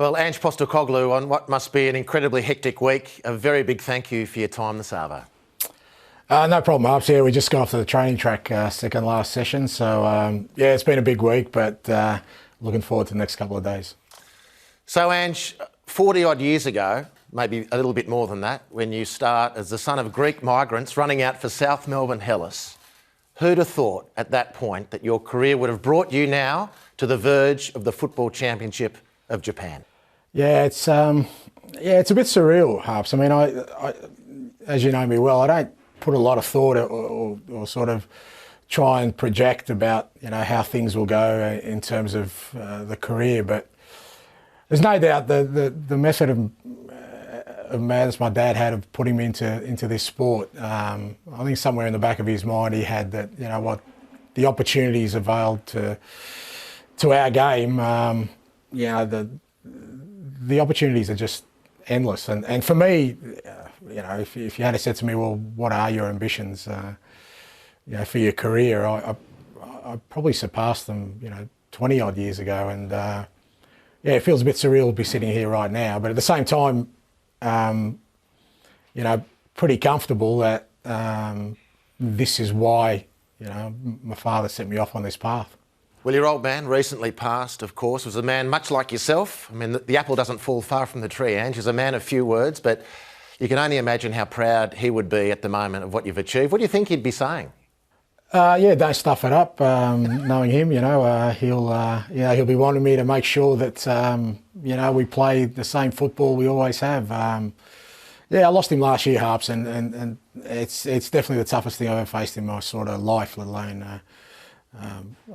Well, Ange Postecoglu, on what must be an incredibly hectic week, a very big thank you for your time this hour. No problem, Harps. Yeah, we just got off to the training track second last session. So, yeah, it's been a big week, but looking forward to the next couple of days. So, Ange, 40-odd years ago, maybe a little bit more than that, when you start as the son of Greek migrants running out for South Melbourne Hellas, who'd have thought at that point that your career would have brought you now to the verge of the Football Championship of Japan? Yeah, it's a bit surreal, Harps. I mean, I as you know me well, I don't put a lot of thought or sort of try and project about, how things will go in terms of the career. But there's no doubt the method of madness my dad had of putting me into this sport. I think somewhere in the back of his mind he had that, the opportunities availed to our game. The opportunities are just endless. And for me, if you had said to me, well, what are your ambitions, for your career, I probably surpassed them, 20 odd years ago. And it feels a bit surreal to be sitting here right now. But at the same time, pretty comfortable that this is why, my father set me off on this path. Well, your old man, recently passed, of course, was a man much like yourself. I mean, the apple doesn't fall far from the tree, Ange. He's a man of few words, but you can only imagine how proud he would be at the moment of what you've achieved. What do you think he'd be saying? Don't stuff it up. Knowing him, he'll be wanting me to make sure that, we play the same football we always have. I lost him last year, Harps, and it's definitely the toughest thing I've ever faced in my sort of life, let alone,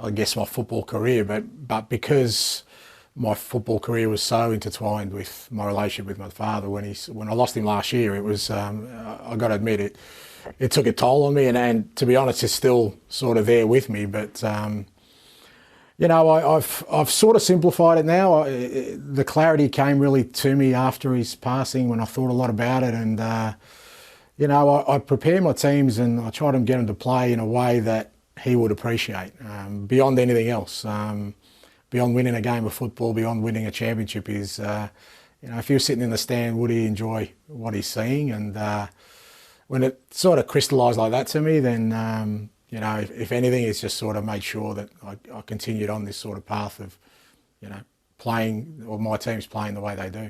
I guess, my football career. But because my football career was so intertwined with my relationship with my father, when I lost him last year, it was, I got to admit it took a toll on me, and to be honest, it's still sort of there with me. But I've sort of simplified it now. The clarity came really to me after his passing, when I thought a lot about it, and I prepare my teams and I try to get them to play in a way that he would appreciate, beyond anything else. Beyond winning a game of football, beyond winning a championship, is if he was sitting in the stand, would he enjoy what he's seeing? And when it sort of crystallised like that to me, then if anything, it's just sort of made sure that I continued on this sort of path of playing, or my team's playing the way they do.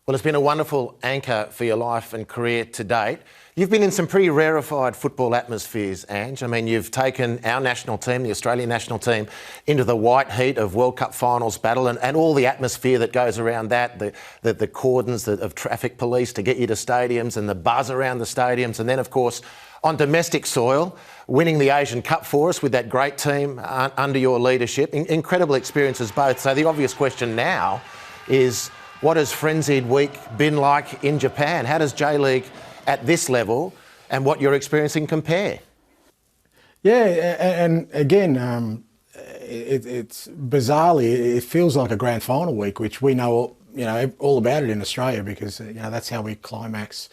Well, it's been a wonderful anchor for your life and career to date. You've been in some pretty rarefied football atmospheres, Ange. I mean, you've taken our national team, the Australian national team, into the white heat of World Cup finals battle and all the atmosphere that goes around that, the cordons of traffic police to get you to stadiums and the buzz around the stadiums. And then, of course, on domestic soil, winning the Asian Cup for us with that great team under your leadership. Incredible experiences both. So the obvious question now is, what has Frenzied Week been like in Japan? How does J-League at this level and what you're experiencing compare? Yeah, and again, it's bizarrely, it feels like a grand final week, which we know, all about it in Australia, because that's how we climax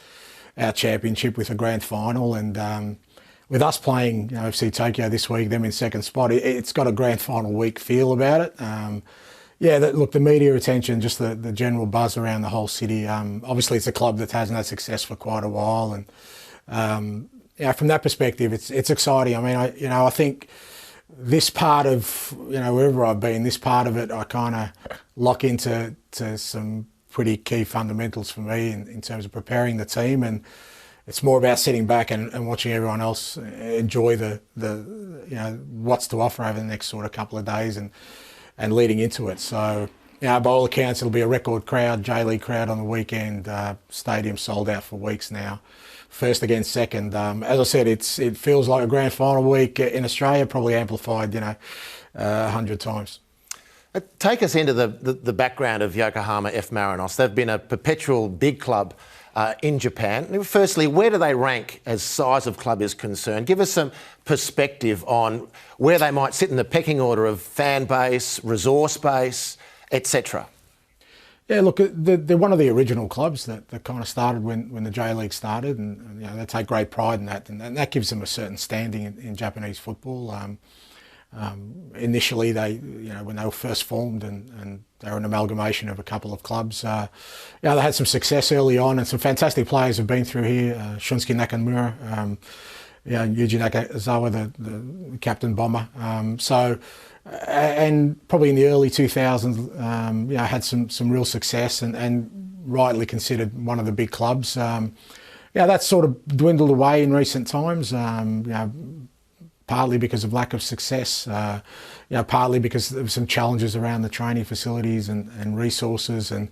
our championship, with a grand final. And with us playing FC Tokyo this week, them in second spot, it's got a grand final week feel about it. The media attention, just the general buzz around the whole city. Obviously, it's a club that hasn't had success for quite a while, and from that perspective, it's exciting. I mean, I think this part of wherever I've been, this part of it, I kind of lock into some pretty key fundamentals for me in terms of preparing the team, and it's more about sitting back and watching everyone else enjoy the what's to offer over the next sort of couple of days and leading into it. So, by all accounts, it'll be a record crowd, J-League crowd on the weekend. Stadium sold out for weeks now, first against second. As I said, it feels like a grand final week in Australia, probably amplified, 100 times. Take us into the background of Yokohama F. Marinos. They've been a perpetual big club in Japan. Firstly, where do they rank as size of club is concerned? Give us some perspective on where they might sit in the pecking order of fan base, resource base, etc. Yeah, look, they're one of the original clubs that kind of started when the J-League started, and they take great pride in that, and that gives them a certain standing in Japanese football. Initially, when they were first formed and they were an amalgamation of a couple of clubs, they had some success early on, and some fantastic players have been through here. Shunsuke Nakamura, Yuji Nakazawa, the captain bomber. And probably in the early 2000s, had some real success and rightly considered one of the big clubs. That's sort of dwindled away in recent times. Partly because of lack of success, partly because there were some challenges around the training facilities and resources. And,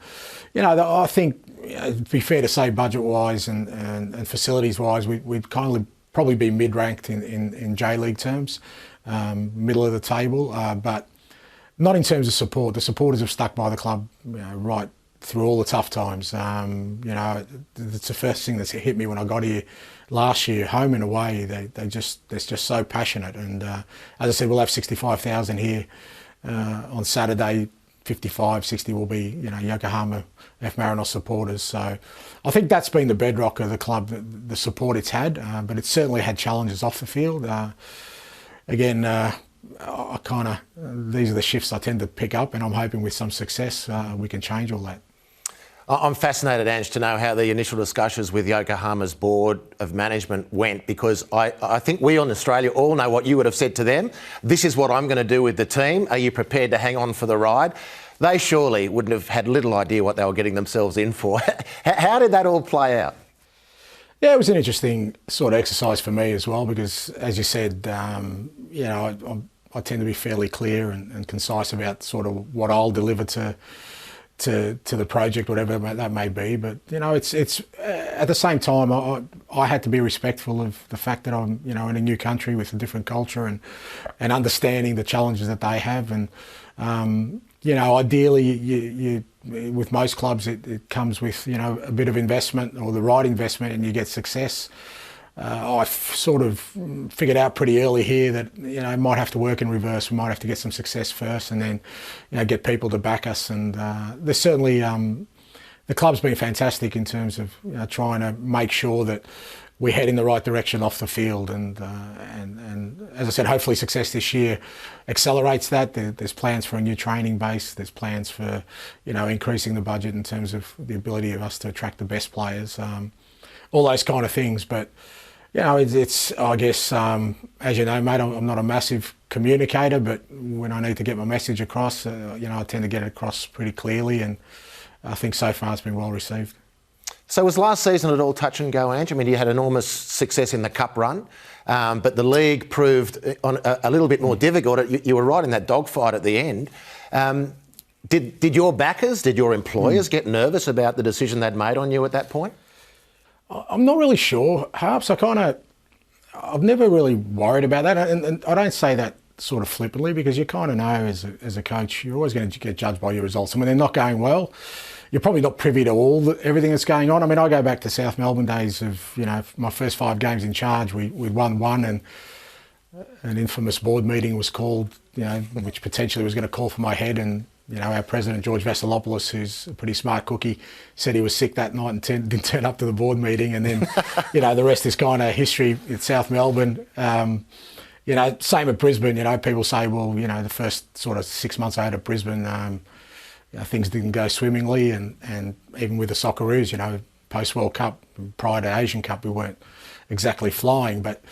I think it'd be fair to say budget-wise and facilities-wise, we'd kind of probably be mid-ranked in J-League terms, middle of the table, but not in terms of support. The supporters have stuck by the club, right through all the tough times. It's the first thing that's hit me when I got here last year, home and away. They're just so passionate. And as I said, we'll have 65,000 here on Saturday. 55, 60 will be, Yokohama F. Marinos supporters. So I think that's been the bedrock of the club, the support it's had. But it's certainly had challenges off the field. These are the shifts I tend to pick up, and I'm hoping with some success we can change all that. I'm fascinated, Ange, to know how the initial discussions with Yokohama's board of management went, because I think we in Australia all know what you would have said to them. This is what I'm going to do with the team. Are you prepared to hang on for the ride? They surely wouldn't have had little idea what they were getting themselves in for. How did that all play out? Yeah, it was an interesting sort of exercise for me as well, because, as you said, I tend to be fairly clear and concise about sort of what I'll deliver to the project, whatever that may be. But it's at the same time, I had to be respectful of the fact that I'm in a new country with a different culture and understanding the challenges that they have. And ideally, you with most clubs, it comes with a bit of investment or the right investment, and you get success. I sort of figured out pretty early here that I might have to work in reverse. We might have to get some success first, and then get people to back us. And there's certainly the club's been fantastic in terms of trying to make sure that we head in the right direction off the field. And as I said, hopefully success this year accelerates that. There's plans for a new training base. There's plans for increasing the budget in terms of the ability of us to attract the best players. All those kind of things, but it's I guess, as you know, mate, I'm not a massive communicator, but when I need to get my message across, I tend to get it across pretty clearly, and I think so far it's been well received. So was last season at all touch and go, Ange? I mean, you had enormous success in the Cup run, but the league proved a little bit more difficult. You were right in that dogfight at the end. Did your backers, did your employers get nervous about the decision they'd made on you at that point? I'm not really sure, Harps. I've never really worried about that, and I don't say that sort of flippantly, because you kind of know as a coach, you're always going to get judged by your results. And when they're not going well, you're probably not privy to everything that's going on. I mean, I go back to South Melbourne days of my first 5 games in charge. We won one, and an infamous board meeting was called, which potentially was going to call for my head, and our president, George Vasilopoulos, who's a pretty smart cookie, said he was sick that night and didn't turn up to the board meeting. And then, the rest is kind of history at South Melbourne. Same at Brisbane. People say, well, the first sort of 6 months I had at Brisbane, things didn't go swimmingly. And even with the Socceroos, post-World Cup, prior to Asian Cup, we weren't exactly flying. But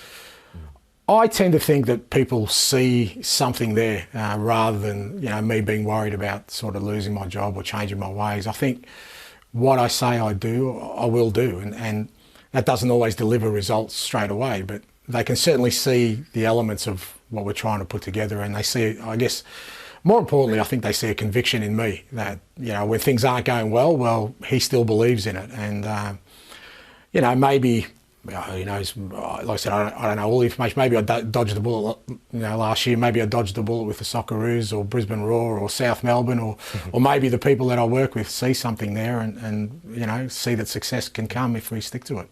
I tend to think that people see something there rather than me being worried about sort of losing my job or changing my ways. I think what I say I do, I will do, and that doesn't always deliver results straight away, but they can certainly see the elements of what we're trying to put together, and they see, I guess, more importantly, I think they see a conviction in me that when things aren't going well, he still believes in it, and maybe. Who knows? Like I said, I don't know all the information. Maybe I dodged the bullet, last year. Maybe I dodged the bullet with the Socceroos or Brisbane Roar or South Melbourne, or maybe the people that I work with see something there and see that success can come if we stick to it.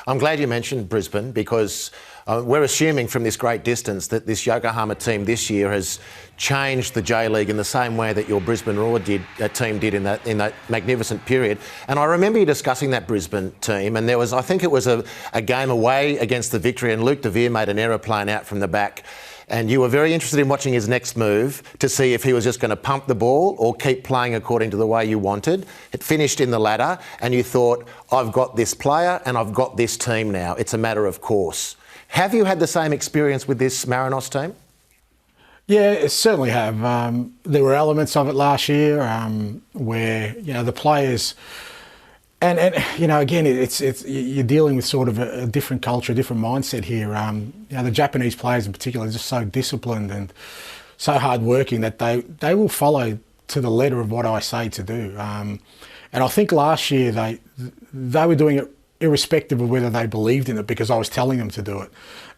I'm glad you mentioned Brisbane, because we're assuming from this great distance that this Yokohama team this year has changed the J-League in the same way that your Brisbane Roar team did in that magnificent period. And I remember you discussing that Brisbane team, and I think it was a game away against the Victory, and Luke De Vere made an error playing out from the back. and you were very interested in watching his next move to see if he was just going to pump the ball or keep playing according to the way you wanted. It finished in the latter, and you thought, I've got this player and I've got this team now. It's a matter of course. Have you had the same experience with this Marinos team? Yeah, I certainly have. There were elements of it last year where, the players... And again, it's you're dealing with sort of a different culture, a different mindset here. The Japanese players in particular are just so disciplined and so hardworking that they will follow to the letter of what I say to do. And I think last year they were doing it irrespective of whether they believed in it, because I was telling them to do it.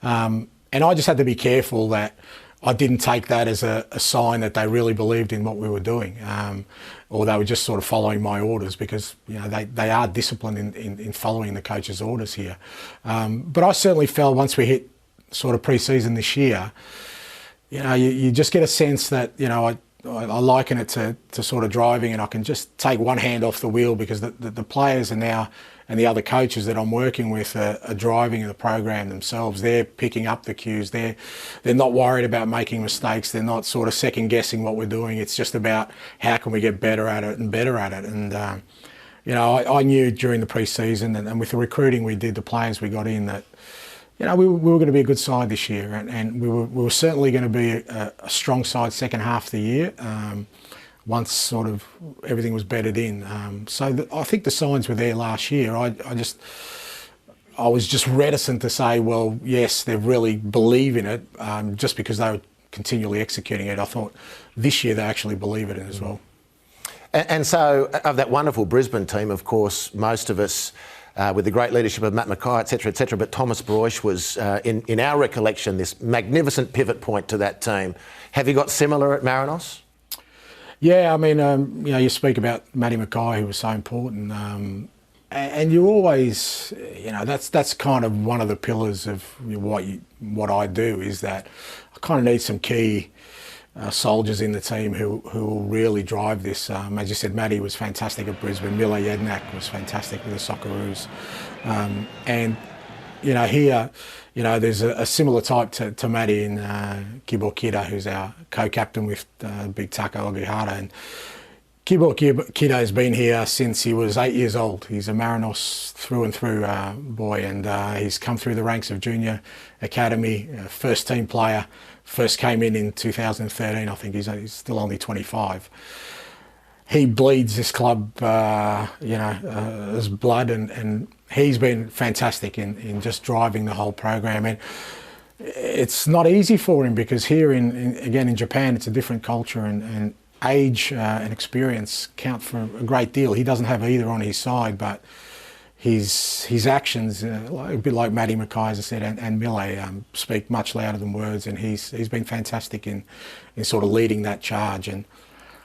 And I just had to be careful that I didn't take that as a sign that they really believed in what we were doing, or they were just sort of following my orders, because they are disciplined in following the coach's orders here. But I certainly felt once we hit sort of pre-season this year, you just get a sense that I liken it to sort of driving, and I can just take one hand off the wheel, because the players are now, and the other coaches that I'm working with are driving the program themselves. They're picking up the cues. They're not worried about making mistakes. They're not sort of second guessing what we're doing. It's just about how can we get better at it and better at it. And I knew during the pre-season and with the recruiting we did, the players we got in, that we were going to be a good side this year, and we were certainly going to be a strong side second half of the year. Once sort of everything was bedded in. I think the signs were there last year. I was just reticent to say, well, yes, they really believe in it, just because they were continually executing it. I thought this year they actually believe in it as well. And so, of that wonderful Brisbane team, of course, most of us, with the great leadership of Matt Mackay, et cetera, but Thomas Broich was, in our recollection, this magnificent pivot point to that team. Have you got similar at Marinos? Yeah, I mean, you speak about Matty Mackay, who was so important, and you always, that's kind of one of the pillars of what I do, is that I kind of need some key soldiers in the team who will really drive this. As you said, Matty was fantastic at Brisbane. Miller Jednak was fantastic with the Socceroos, and here, there's a similar type to Matty in Kibo Kida, who's our co-captain with Big Taka Ogihara. And Kibo Kida has been here since he was 8 years old. He's a Marinos through and through boy, and he's come through the ranks of junior academy, first team player. First came in 2013, I think. He's still only 25. He bleeds this club, as blood, and he's been fantastic in just driving the whole program. And it's not easy for him, because here in Japan, it's a different culture, and age and experience count for a great deal. He doesn't have either on his side, but his actions, a bit like Matty Mackay, as I said, and Mille, speak much louder than words, and he's been fantastic in sort of leading that charge. And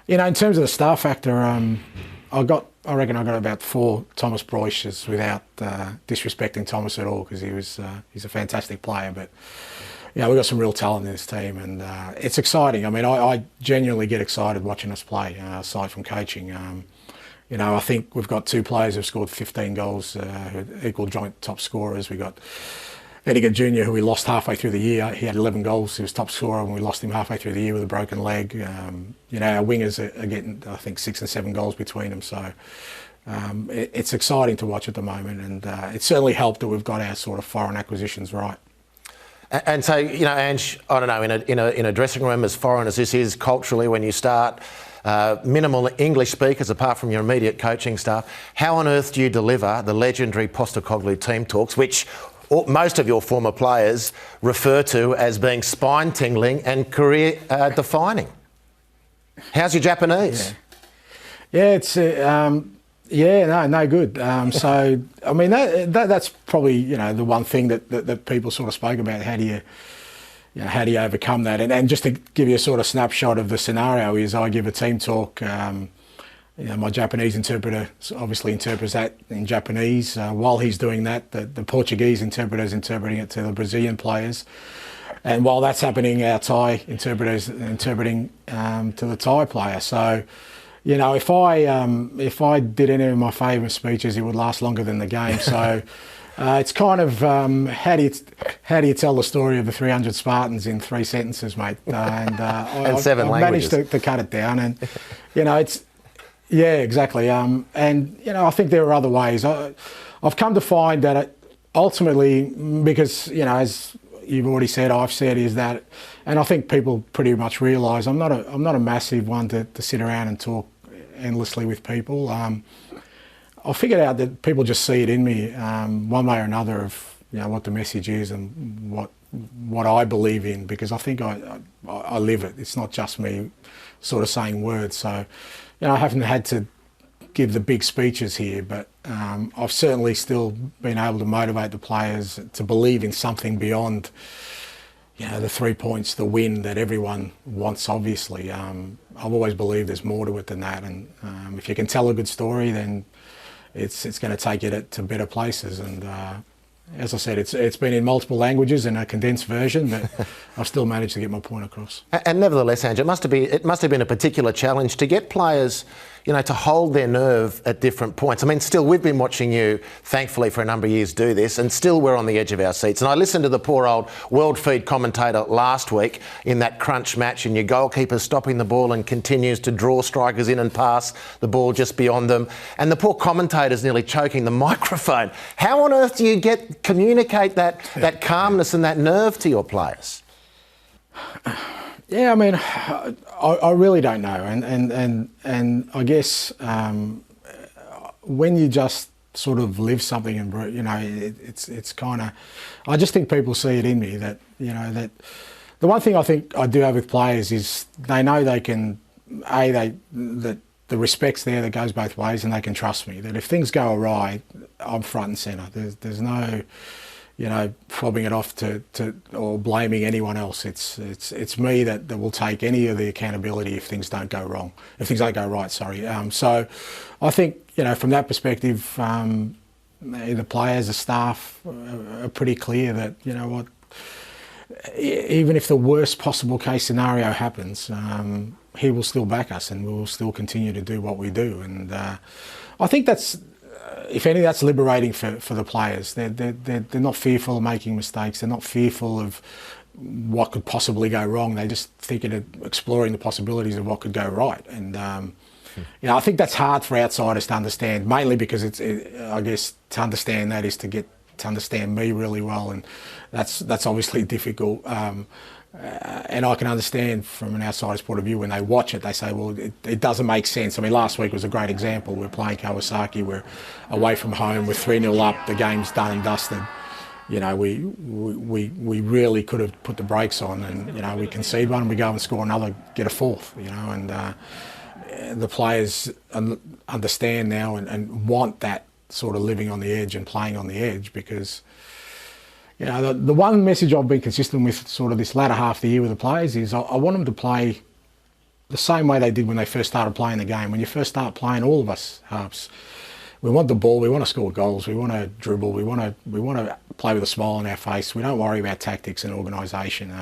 in terms of the star factor, I reckon I got about 4 Thomas Broiches, without disrespecting Thomas at all, because he's a fantastic player. But we've got some real talent in this team, and it's exciting. I mean, I genuinely get excited watching us play, aside from coaching. I think we've got 2 players who've scored 15 goals, who equal joint top scorers. We got Edigan Jr., who we lost halfway through the year. He had 11 goals. He was top scorer, and we lost him halfway through the year with a broken leg. Our wingers are getting, I think, 6 and 7 goals between them. So it's exciting to watch at the moment, and it's certainly helped that we've got our sort of foreign acquisitions right. And so, Ange, I don't know, in a dressing room as foreign as this is culturally, when you start, minimal English speakers apart from your immediate coaching staff, how on earth do you deliver the legendary Postecoglu team talks, which most of your former players refer to as being spine-tingling and career-defining? How's your Japanese? Yeah, it's no good. So I mean that's probably the one thing that people sort of spoke about. How do you overcome that? And just to give you a sort of snapshot of the scenario is, I give a team talk. My Japanese interpreter obviously interprets that in Japanese. While he's doing that, the Portuguese interpreter is interpreting it to the Brazilian players. And while that's happening, our Thai interpreter is interpreting to the Thai player. So, if I did any of my favourite speeches, it would last longer than the game. So It's kind of how do you tell the story of the 300 Spartans in 3 sentences, mate? And 7 languages. Managed to cut it down, and it's exactly. And I think there are other ways. I've come to find that ultimately, because as you've already said, I've said, is that, and I think people pretty much realise I'm not a massive one to sit around and talk endlessly with people. I figured out that people just see it in me, one way or another, of what the message is and what I believe in, because I think I live it. It's not just me sort of saying words. So I haven't had to give the big speeches here, but I've certainly still been able to motivate the players to believe in something beyond the 3 points, the win that everyone wants, obviously. I've always believed there's more to it than that, and if you can tell a good story, then it's going to take you to better places. And as I said, it's been in multiple languages in a condensed version, but I've still managed to get my point across. And nevertheless, Ange, it must have been a particular challenge to get players, to hold their nerve at different points. I mean, still, we've been watching you, thankfully, for a number of years do this, and still we're on the edge of our seats. And I listened to the poor old World Feed commentator last week in that crunch match, and your goalkeeper's stopping the ball and continues to draw strikers in and pass the ball just beyond them. And the poor commentator's nearly choking the microphone. How on earth do you communicate that calmness and that nerve to your players? Yeah, I mean, I really don't know, and I guess when you just sort of live something and it's kind of, I just think people see it in me that that the one thing I think I do have with players is they know they can that the respect's there that goes both ways, and they can trust me that if things go awry, I'm front and centre. There's no fobbing it off to or blaming anyone else. It's me that will take any of the accountability if things don't go wrong, if things don't go right. Sorry. So I think from that perspective, the players, the staff are pretty clear that even if the worst possible case scenario happens, he will still back us, and we will still continue to do what we do. And I think that's, if anything, that's liberating for the players. They're not fearful of making mistakes. They're not fearful of what could possibly go wrong. They just thinking of exploring the possibilities of what could go right. And I think that's hard for outsiders to understand, mainly because I guess to understand that is to get to understand me really well, and that's obviously difficult. And I can understand from an outsider's point of view, when they watch it, they say, well, it doesn't make sense. I mean, last week was a great example. We're playing Kawasaki, we're away from home, we're 3-0 up, the game's done and dusted. We really could have put the brakes on, and, we concede one, and we go and score another, get a fourth, and the players understand now and want that sort of living on the edge and playing on the edge, because the one message I've been consistent with sort of this latter half of the year with the players is I want them to play the same way they did when they first started playing the game. When you first start playing, all of us halves, we want the ball, we want to score goals, we want to dribble, we want to play with a smile on our face. We don't worry about tactics and organisation.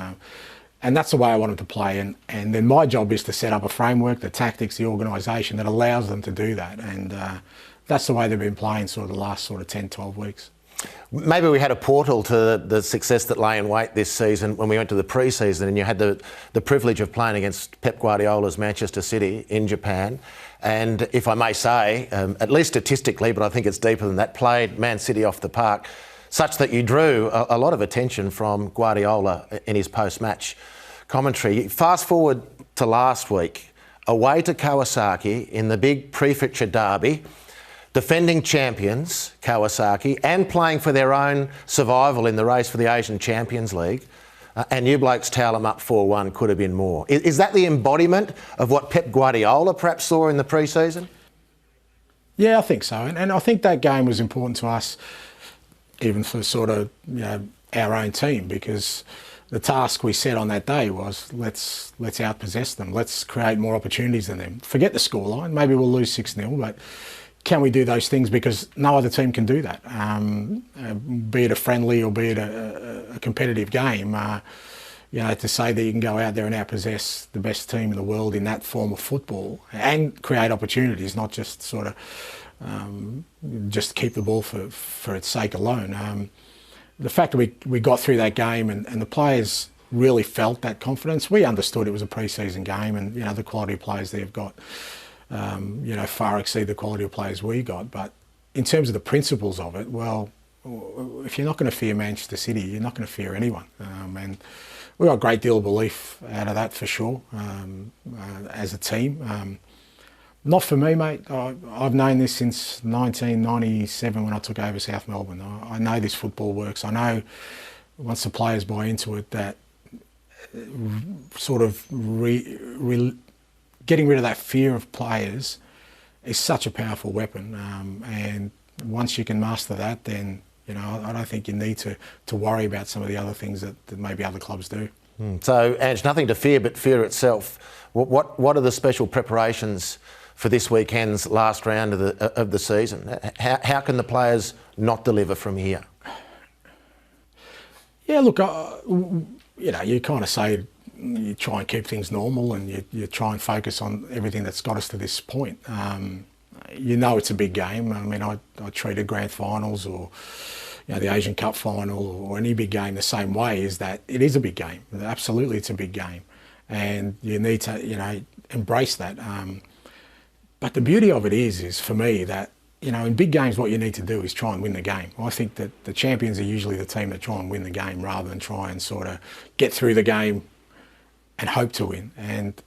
And that's the way I want them to play. And then my job is to set up a framework, the tactics, the organisation that allows them to do that. And that's the way they've been playing sort of the last sort of 10, 12 weeks. Maybe we had a portal to the success that lay in wait this season when we went to the pre-season, and you had the privilege of playing against Pep Guardiola's Manchester City in Japan. And if I may say, at least statistically, but I think it's deeper than that, played Man City off the park, such that you drew a lot of attention from Guardiola in his post-match commentary. Fast forward to last week, away to Kawasaki in the big prefecture derby, defending champions, Kawasaki, and playing for their own survival in the race for the Asian Champions League, and you blokes towel them up 4-1, could have been more. Is that the embodiment of what Pep Guardiola perhaps saw in the pre-season? Yeah, I think so. And I think that game was important to us, even for sort of our own team, because the task we set on that day was let's outpossess them, let's create more opportunities than them. Forget the scoreline, maybe we'll lose 6-0, but can we do those things? Because no other team can do that, be it a friendly or be it a competitive game. to say that you can go out there and outpossess the best team in the world in that form of football and create opportunities, not just sort of just keep the ball for its sake alone. The fact that we got through that game and the players really felt that confidence. We understood it was a pre-season game, and the quality of players they've got far exceed the quality of players we got. But in terms of the principles of it, well, if you're not going to fear Manchester City, you're not going to fear anyone. And we got a great deal of belief out of that for sure, as a team. Not for me, mate. I've known this since 1997 when I took over South Melbourne. I know this football works. I know once the players buy into it that sort of getting rid of that fear of players is such a powerful weapon. And once you can master that, then I don't think you need to worry about some of the other things that maybe other clubs do. So, Ange, nothing to fear but fear itself. What are the special preparations for this weekend's last round of the season? How can the players not deliver from here? Yeah, look, you kind of say you try and keep things normal and you try and focus on everything that's got us to this point. It's a big game. I mean, I treated grand finals or the Asian Cup final or any big game the same way, is that it is a big game. Absolutely, it's a big game. And you need to, embrace that. But the beauty of it is for me that, in big games, what you need to do is try and win the game. I think that the champions are usually the team that try and win the game rather than try and sort of get through the game and hope to win. And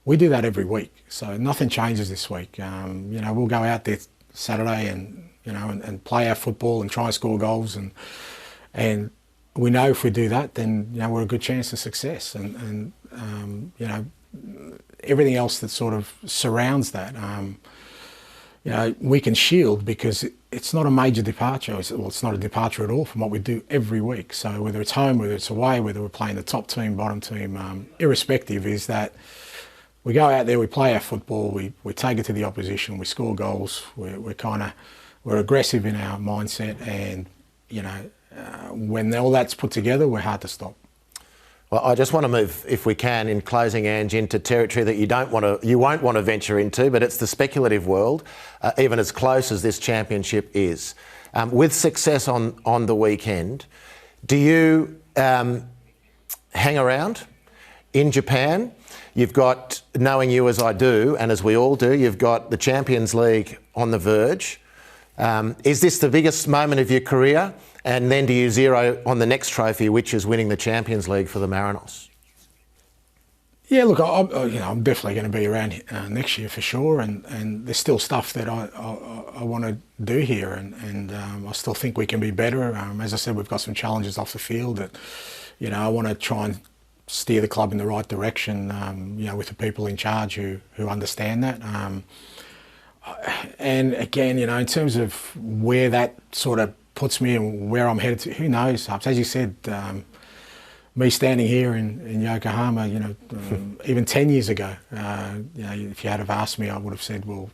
we do that every week. So nothing changes this week. We'll go out there Saturday and play our football and try and score goals. And we know if we do that, then, we're a good chance of success. And everything else that sort of surrounds that, we can shield because it's not a major departure. It's not a departure at all from what we do every week. So whether it's home, whether it's away, whether we're playing the top team, bottom team, irrespective, is that we go out there, we play our football, we take it to the opposition, we score goals, we're aggressive in our mindset, and when all that's put together, we're hard to stop. Well, I just want to move, if we can, in closing, Ange, into territory that you won't want to venture into, but it's the speculative world, even as close as this championship is. With success on the weekend, do you hang around in Japan? You've got, knowing you as I do, and as we all do, you've got the Champions League on the verge. Is this the biggest moment of your career? And then do you zero on the next trophy, which is winning the Champions League for the Marinos? Yeah, look, I'm definitely going to be around next year for sure, and there's still stuff that I want to do here, and I still think we can be better. As I said, we've got some challenges off the field that, I want to try and steer the club in the right direction, with the people in charge who understand that. And again, in terms of where that sort of puts me and where I'm headed to, who knows? As you said, me standing here in Yokohama, even 10 years ago, if you had have asked me, I would have said, well,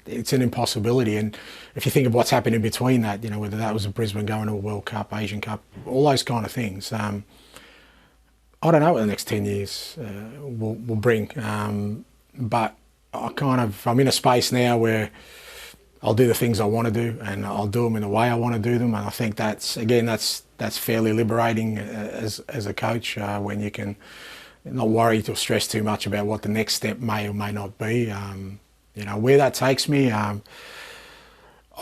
it's an impossibility. And if you think of what's happened in between that, whether that was Brisbane going to a World Cup, Asian Cup, all those kind of things, I don't know what the next 10 years will bring. But I'm in a space now where I'll do the things I want to do, and I'll do them in the way I want to do them. And I think that's fairly liberating as a coach, when you can not worry or stress too much about what the next step may or may not be. Where that takes me, I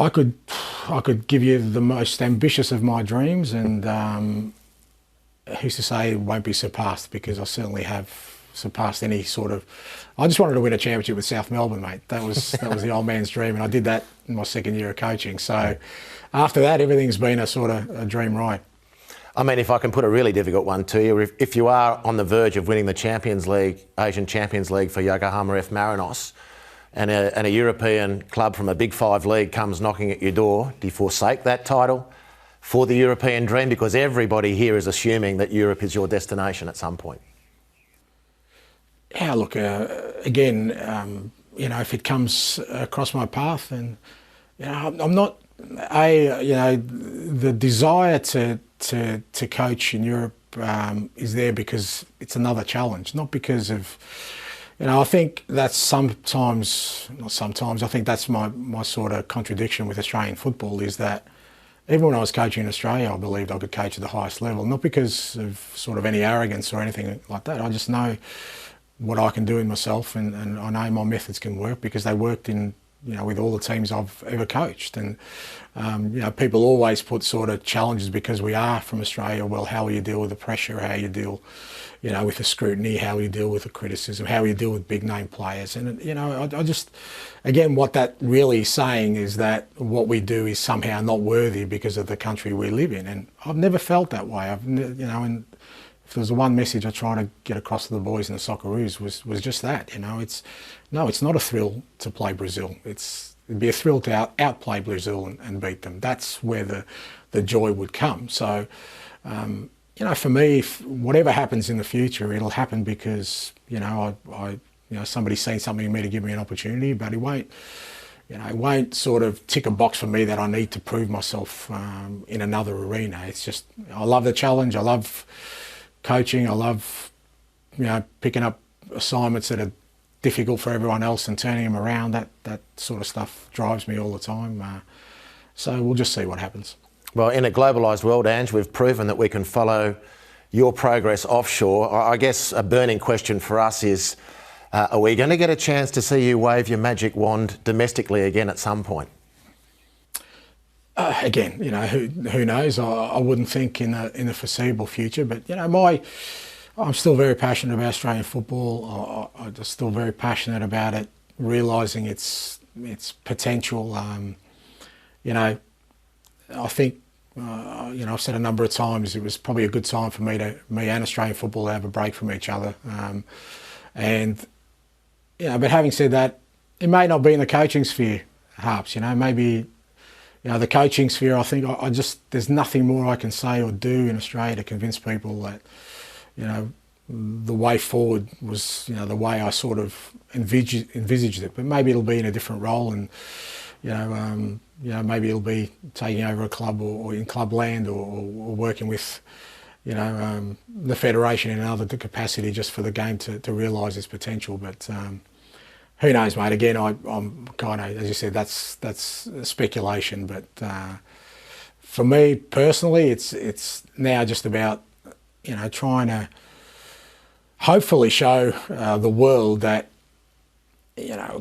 could give you the most ambitious of my dreams, and who's to say it won't be surpassed, because I certainly have surpassed any sort of. I just wanted to win a championship with South Melbourne, mate. That was the old man's dream, and I did that in my second year of coaching. So after that, everything's been a sort of a dream ride. I mean, if I can put a really difficult one to you, if you are on the verge of winning the Champions League, Asian Champions League for Yokohama F Marinos, and a European club from a Big Five league comes knocking at your door, do you forsake that title for the European dream? Because everybody here is assuming that Europe is your destination at some point. Yeah, look, again, if it comes across my path, and I'm not the desire to coach in Europe is there because it's another challenge, not because of, I think that's I think that's my sort of contradiction with Australian football, is that even when I was coaching in Australia, I believed I could coach at the highest level, not because of sort of any arrogance or anything like that. I just know what I can do in myself, and I know my methods can work because they worked in, with all the teams I've ever coached. And, people always put sort of challenges because we are from Australia. Well, how will you deal with the pressure? How you deal, with the scrutiny? How will you deal with the criticism? How will you deal with big name players? And, I just, again, what that really is saying is that what we do is somehow not worthy because of the country we live in. And I've never felt that way. And if there was one message I try to get across to the boys in the Socceroos was just that, it's not a thrill to play Brazil. It'd be a thrill to outplay Brazil and beat them. That's where the joy would come. So, for me, if whatever happens in the future, it'll happen because, somebody's seen something in me to give me an opportunity, but it won't sort of tick a box for me that I need to prove myself in another arena. It's just, I love the challenge. I love coaching. I love, picking up assignments that are difficult for everyone else and turning them around. That sort of stuff drives me all the time. So we'll just see what happens. Well, in a globalised world, Ange, we've proven that we can follow your progress offshore. I guess a burning question for us is, are we going to get a chance to see you wave your magic wand domestically again at some point? Again, who knows? I wouldn't think in the foreseeable future. But I'm still very passionate about Australian football. I'm just still very passionate about it, realising its potential. I think I've said a number of times it was probably a good time for me and Australian football to have a break from each other. But having said that, it may not be in the coaching sphere, Harps. Maybe. The coaching sphere, I think there's nothing more I can say or do in Australia to convince people that, the way forward was, the way I sort of envisaged it. But maybe it'll be in a different role, and, maybe it'll be taking over a club or in club land or working with, the federation in another capacity just for the game to realise its potential. But who knows, mate? Again, I'm kind of, as you said, that's speculation. But for me personally, it's now just about, trying to hopefully show the world that,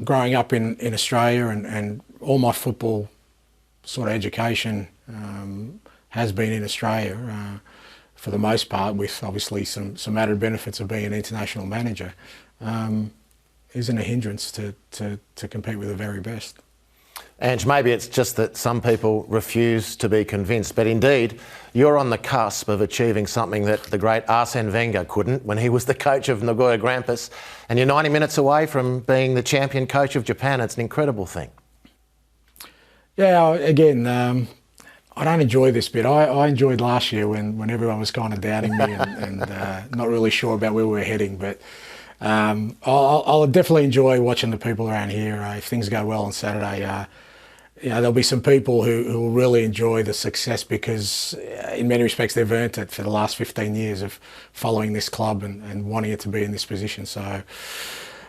growing up in Australia and all my football sort of education has been in Australia for the most part, with obviously some added benefits of being an international manager. Isn't a hindrance to compete with the very best. Ange, maybe it's just that some people refuse to be convinced, but indeed, you're on the cusp of achieving something that the great Arsene Wenger couldn't when he was the coach of Nagoya Grampus, and you're 90 minutes away from being the champion coach of Japan. It's an incredible thing. Yeah, again, I don't enjoy this bit. I enjoyed last year when everyone was kind of doubting me and not really sure about where we were heading, but I'll definitely enjoy watching the people around here. If things go well on Saturday, there'll be some people who will really enjoy the success because in many respects they've earned it for the last 15 years of following this club and wanting it to be in this position. So,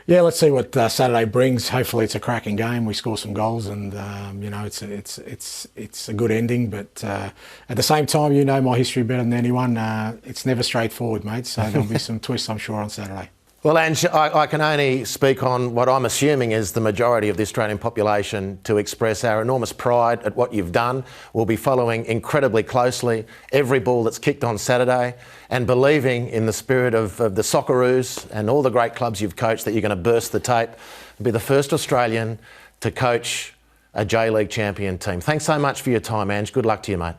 yeah, let's see what Saturday brings. Hopefully it's a cracking game. We score some goals and, it's a good ending. But at the same time, my history better than anyone. It's never straightforward, mate. So there'll be some twists, I'm sure, on Saturday. Well, Ange, I can only speak on what I'm assuming is the majority of the Australian population to express our enormous pride at what you've done. We'll be following incredibly closely every ball that's kicked on Saturday and believing in the spirit of the Socceroos and all the great clubs you've coached that you're going to burst the tape and be the first Australian to coach a J-League champion team. Thanks so much for your time, Ange. Good luck to you, mate.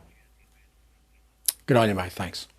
Good on you, mate. Thanks.